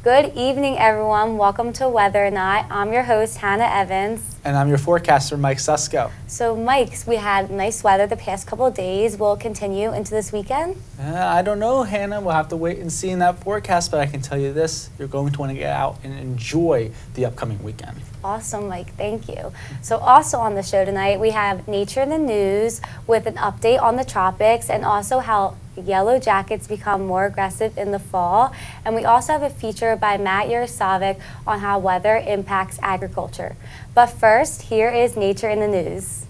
Good evening, everyone. Welcome to Weather or Not. I'm your host, Hannah Evans. And I'm your forecaster, Mike Susko. So, Mike, we had nice weather the past couple of days. Will it continue into this weekend? I don't know, Hannah. We'll have to wait and see in that forecast, but I can tell you this, you're going to want to get out and enjoy the upcoming weekend. Awesome, Mike. Thank you. So also on the show tonight, we have Nature in the News with an update on the tropics and also how yellow jackets become more aggressive in the fall. And we also have a feature by Matt Yarosewick on how weather impacts agriculture. But first, here is Nature in the News.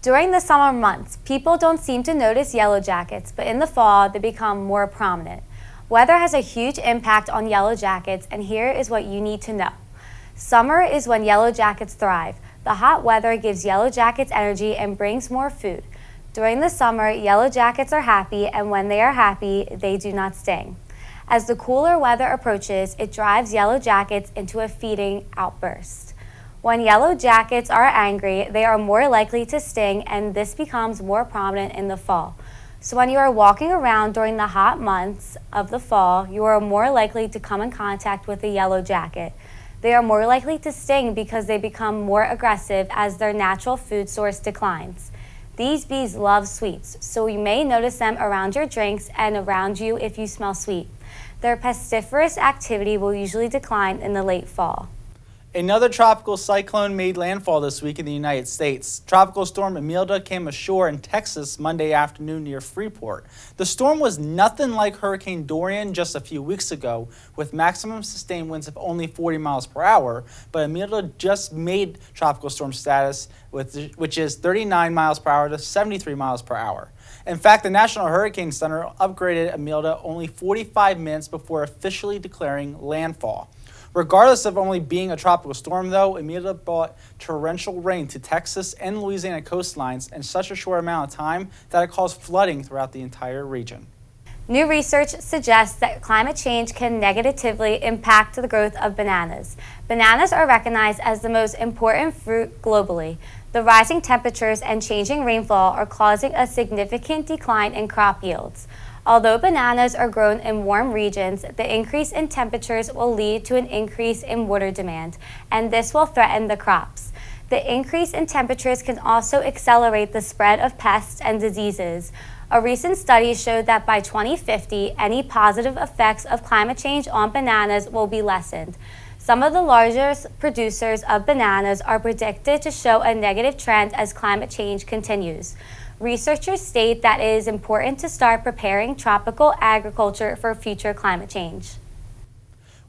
During the summer months, people don't seem to notice yellow jackets, but in the fall, they become more prominent. Weather has a huge impact on yellow jackets, and here is what you need to know. Summer is when yellow jackets thrive. The hot weather gives yellow jackets energy and brings more food. During the summer, yellow jackets are happy, and when they are happy, they do not sting. As the cooler weather approaches, it drives yellow jackets into a feeding outburst. When yellow jackets are angry, they are more likely to sting, and this becomes more prominent in the fall. So when you are walking around during the hot months of the fall, you are more likely to come in contact with a yellow jacket. They are more likely to sting because they become more aggressive as their natural food source declines. These bees love sweets, so you may notice them around your drinks and around you if you smell sweet. Their pestiferous activity will usually decline in the late fall. Another tropical cyclone made landfall this week in the United States. Tropical storm Imelda came ashore in Texas Monday afternoon near Freeport. The storm was nothing like Hurricane Dorian just a few weeks ago, with maximum sustained winds of only 40 miles per hour, but Imelda just made tropical storm status, which is 39 miles per hour to 73 miles per hour. In fact, the National Hurricane Center upgraded Imelda only 45 minutes before officially declaring landfall. Regardless of only being a tropical storm, though, Imelda brought torrential rain to Texas and Louisiana coastlines in such a short amount of time that it caused flooding throughout the entire region. New research suggests that climate change can negatively impact the growth of bananas. Bananas are recognized as the most important fruit globally. The rising temperatures and changing rainfall are causing a significant decline in crop yields. Although bananas are grown in warm regions, the increase in temperatures will lead to an increase in water demand, and this will threaten the crops. The increase in temperatures can also accelerate the spread of pests and diseases. A recent study showed that by 2050, any positive effects of climate change on bananas will be lessened. Some of the largest producers of bananas are predicted to show a negative trend as climate change continues. Researchers state that it is important to start preparing tropical agriculture for future climate change.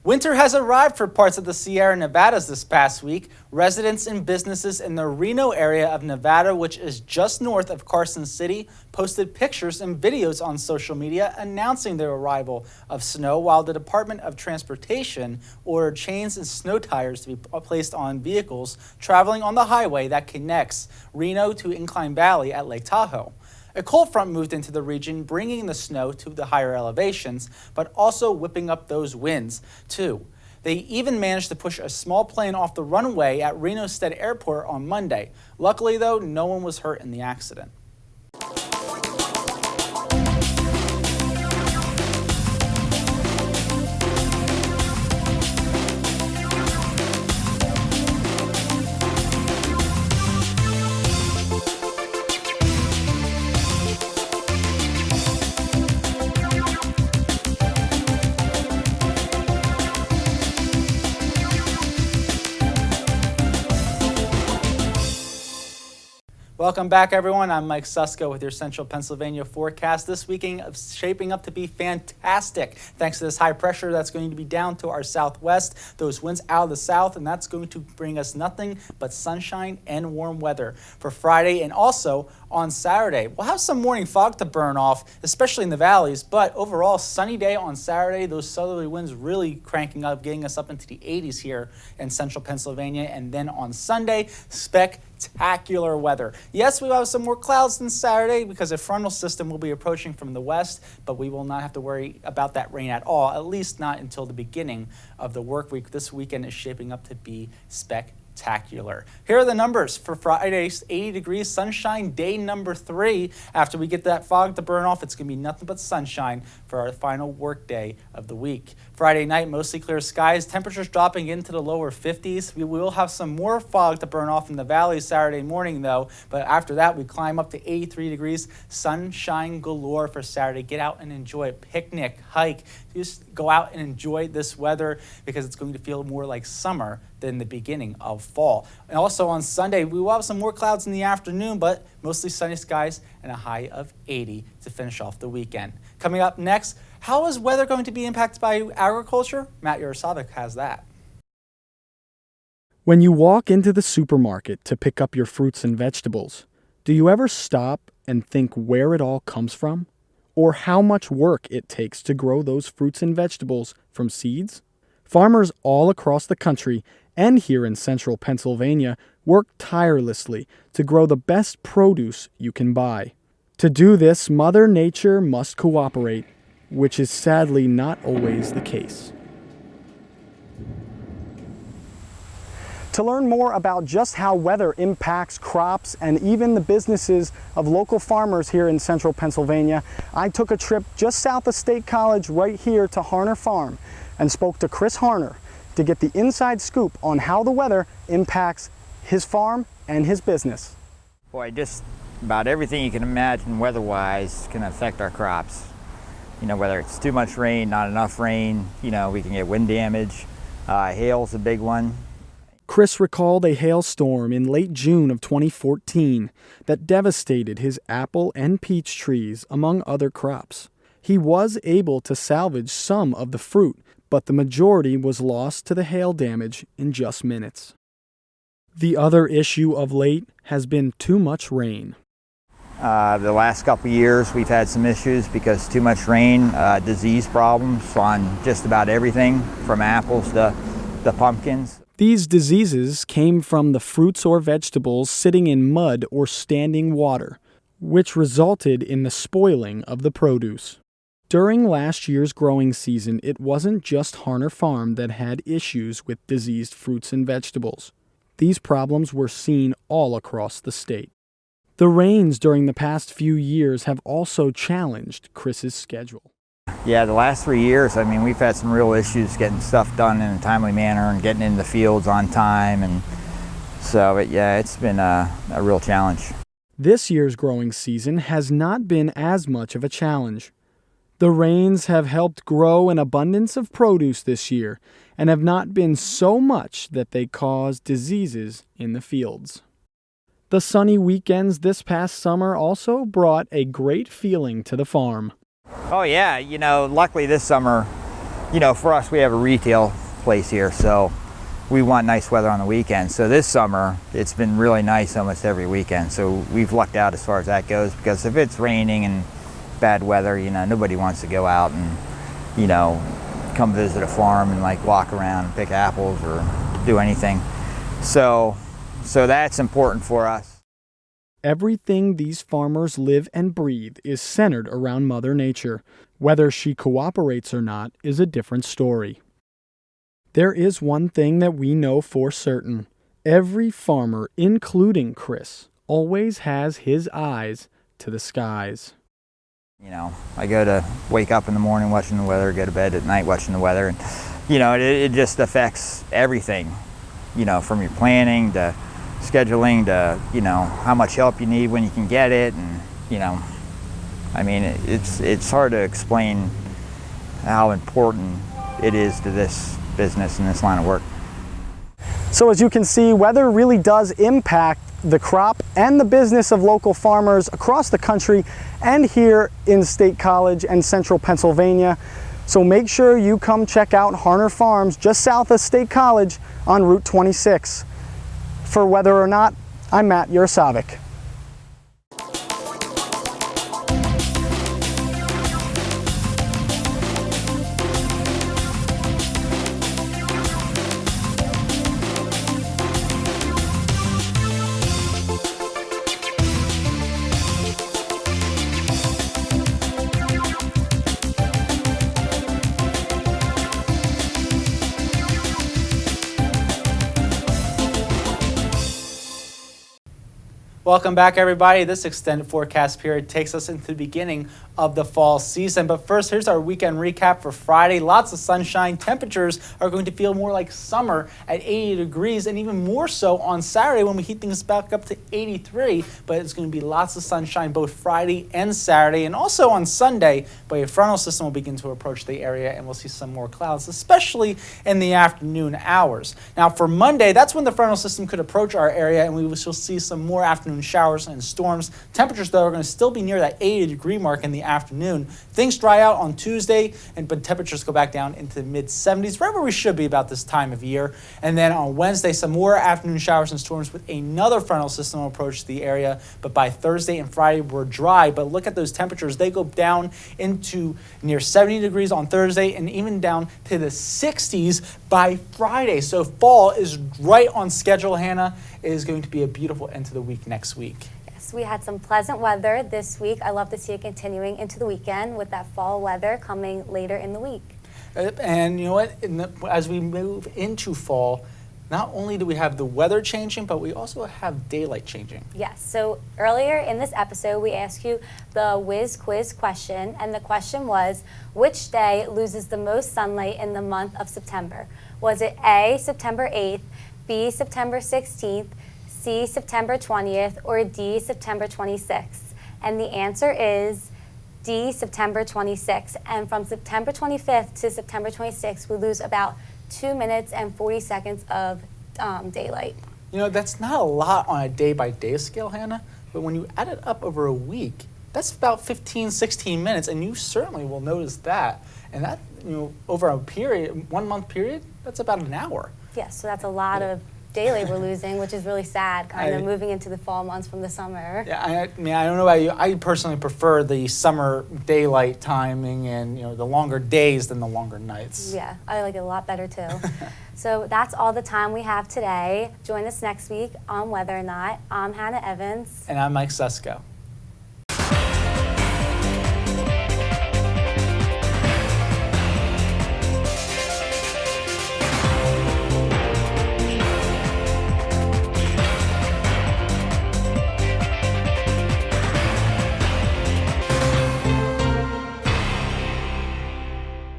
Winter has arrived for parts of the Sierra Nevadas this past week. Residents and businesses in the Reno area of Nevada, which is just north of Carson City, posted pictures and videos on social media announcing the arrival of snow, while the Department of Transportation ordered chains and snow tires to be placed on vehicles traveling on the highway that connects Reno to Incline Valley at Lake Tahoe. A cold front moved into the region, bringing the snow to the higher elevations, but also whipping up those winds, too. They even managed to push a small plane off the runway at Reno Stead Airport on Monday. Luckily, though, no one was hurt in the accident. Welcome back, everyone. I'm Mike Susko with your Central Pennsylvania forecast. This weekend is shaping up to be fantastic thanks to this high pressure that's going to be down to our southwest, those winds out of the south, and that's going to bring us nothing but sunshine and warm weather for Friday and also on Saturday. We'll have some morning fog to burn off, especially in the valleys, but overall, sunny day on Saturday. Those southerly winds really cranking up, getting us up into the 80s here in Central Pennsylvania, and then on Sunday, spectacular weather. Yes, we will have some more clouds than Saturday because a frontal system will be approaching from the west, but we will not have to worry about that rain at all, at least not until the beginning of the work week. This weekend is shaping up to be spectacular. spectacular. Here are the numbers for Friday's 80 degrees sunshine, day number 3. After we get that fog to burn off, it's going to be nothing but sunshine for our final work day of the week. Friday night, mostly clear skies, temperatures dropping into the lower 50s. We will have some more fog to burn off in the valley Saturday morning though, but after that we climb up to 83 degrees, sunshine galore for Saturday. Get out and enjoy it. Picnic, hike, just go out and enjoy this weather because it's going to feel more like summer than the beginning of fall. And also on Sunday, we will have some more clouds in the afternoon, but mostly sunny skies and a high of 80 to finish off the weekend. Coming up next, how is weather going to be impacted by agriculture? Matt Yarosewick has that. When you walk into the supermarket to pick up your fruits and vegetables, do you ever stop and think where it all comes from? Or how much work it takes to grow those fruits and vegetables from seeds? Farmers all across the country and here in central Pennsylvania work tirelessly to grow the best produce you can buy. To do this, Mother Nature must cooperate, which is sadly not always the case. To learn more about just how weather impacts crops and even the businesses of local farmers here in central Pennsylvania, I took a trip just south of State College right here to Harner Farm and spoke to Chris Harner to get the inside scoop on how the weather impacts his farm and his business. Boy, just about everything you can imagine weather-wise can affect our crops. You know, whether it's too much rain, not enough rain, you know, we can get wind damage. Hail's a big one. Chris recalled a hailstorm in late June of 2014 that devastated his apple and peach trees, among other crops. He was able to salvage some of the fruit, but the majority was lost to the hail damage in just minutes. The other issue of late has been too much rain. The last couple of years we've had some issues because too much rain, disease problems on just about everything from apples to pumpkins. These diseases came from the fruits or vegetables sitting in mud or standing water, which resulted in the spoiling of the produce. During last year's growing season, it wasn't just Harner Farm that had issues with diseased fruits and vegetables. These problems were seen all across the state. The rains during the past few years have also challenged Chris's schedule. Yeah, the last 3 years, I mean, we've had some real issues getting stuff done in a timely manner and getting in the fields on time. And so, it's been a real challenge. This year's growing season has not been as much of a challenge. The rains have helped grow an abundance of produce this year and have not been so much that they cause diseases in the fields. The sunny weekends this past summer also brought a great feeling to the farm. Oh yeah, you know, luckily this summer, you know, for us we have a retail place here, so we want nice weather on the weekend. So this summer, it's been really nice almost every weekend. So we've lucked out as far as that goes, because if it's raining and bad weather, you know, nobody wants to go out and, you know, come visit a farm and like walk around and pick apples or do anything. So that's important for us. Everything these farmers live and breathe is centered around Mother Nature. Whether she cooperates or not is a different story. There is one thing that we know for certain. Every farmer, including Chris, always has his eyes to the skies. You know, I go to wake up in the morning watching the weather, go to bed at night watching the weather, and, you know, it just affects everything, you know, from your planning to scheduling to, you know, how much help you need when you can get it. And, you know, I mean, it's hard to explain how important it is to this business and this line of work. So as you can see, weather really does impact the crop and the business of local farmers across the country and here in State College and central Pennsylvania. So make sure you come check out Harner Farms just south of State College on Route 26. For Weather or Not, I'm Matt Yarosewick. Welcome back, everybody. This extended forecast period takes us into the beginning of the fall season. But first, here's our weekend recap for Friday. Lots of sunshine. Temperatures are going to feel more like summer at 80 degrees, and even more so on Saturday when we heat things back up to 83. But it's going to be lots of sunshine both Friday and Saturday, and also on Sunday. But a frontal system will begin to approach the area, and we'll see some more clouds, especially in the afternoon hours. Now, for Monday, that's when the frontal system could approach our area, and we shall see some more afternoon showers and storms. Temperatures, though, are going to still be near that 80-degree mark in the afternoon. Things dry out on Tuesday, but temperatures go back down into the mid-70s, right where we should be about this time of year. And then on Wednesday, some more afternoon showers and storms with another frontal system will approach the area. But by Thursday and Friday, we're dry. But look at those temperatures. They go down into near 70 degrees on Thursday and even down to the 60s by Friday. So fall is right on schedule, Hannah. It is going to be a beautiful end to the week next week. Yes, we had some pleasant weather this week. I love to see it continuing into the weekend with that fall weather coming later in the week. And you know what? As we move into fall, not only do we have the weather changing, but we also have daylight changing. Yes, so earlier in this episode, we asked you the whiz quiz question, and the question was, which day loses the most sunlight in the month of September? Was it A, September 8th, B, September 16th, C, September 20th, or D, September 26th? And the answer is D, September 26th. And from September 25th to September 26th, we lose about 2 minutes and 40 seconds of daylight. You know, that's not a lot on a day-by-day scale, Hannah, but when you add it up over a week, that's about 15, 16 minutes, and you certainly will notice that. And that, you know, over a period, 1 month period, that's about an hour. Yes, so that's a lot of daylight we're losing, which is really sad, kind of moving into the fall months from the summer. Yeah, I mean, I don't know about you. I personally prefer the summer daylight timing and, you know, the longer days than the longer nights. Yeah, I like it a lot better too. So that's all the time we have today. Join us next week on Whether or Not. I'm Hannah Evans. And I'm Mike Susko.